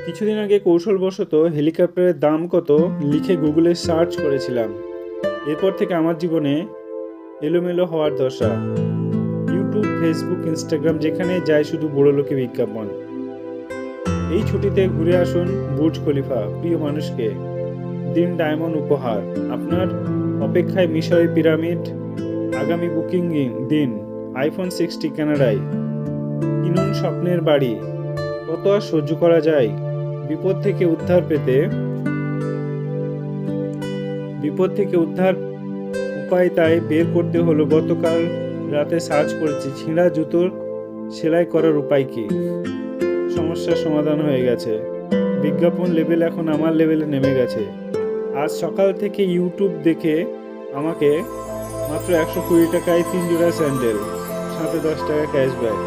কিছুদিন আগে কৌশলবশত হেলিকপ্টারের দাম কত লিখে গুগলে সার্চ করেছিলাম। এরপর থেকে আমার জীবনে এলোমেলো হওয়ার দশা। ইউটিউব, ফেসবুক, ইনস্টাগ্রাম, যেখানে যায় শুধু বড়লোকি বিজ্ঞাপন। এই ছুটিতে ঘুরে আসুন বুর্জ খলিফা, প্রিয় মানুষকে দিন ডায়মন্ড উপহার। আপনার অপেক্ষায় মিশরের পিরামিড, আগামী বুকিং দিন আইফোন 60 কানাডায়। কিনুন স্বপ্নের বাড়ি। কত আর সহ্য করা যায়? বিপদ থেকে উদ্ধার উপায় তাই বের করতে হলো। গতকাল রাতে সার্চ করেছি ছিঁড়া জুতোর সেলাই করার উপায় কি। সমস্যার সমাধান হয়ে গেছে। বিজ্ঞাপন লেভেল এখন আমার লেভেলে নেমে গেছে। আজ সকাল থেকে ইউটিউব দেখে আমাকে মাত্র 120 টাকায় 3 জোড়া স্যান্ডেল, সাথে 10 টাকা ক্যাশব্যাক।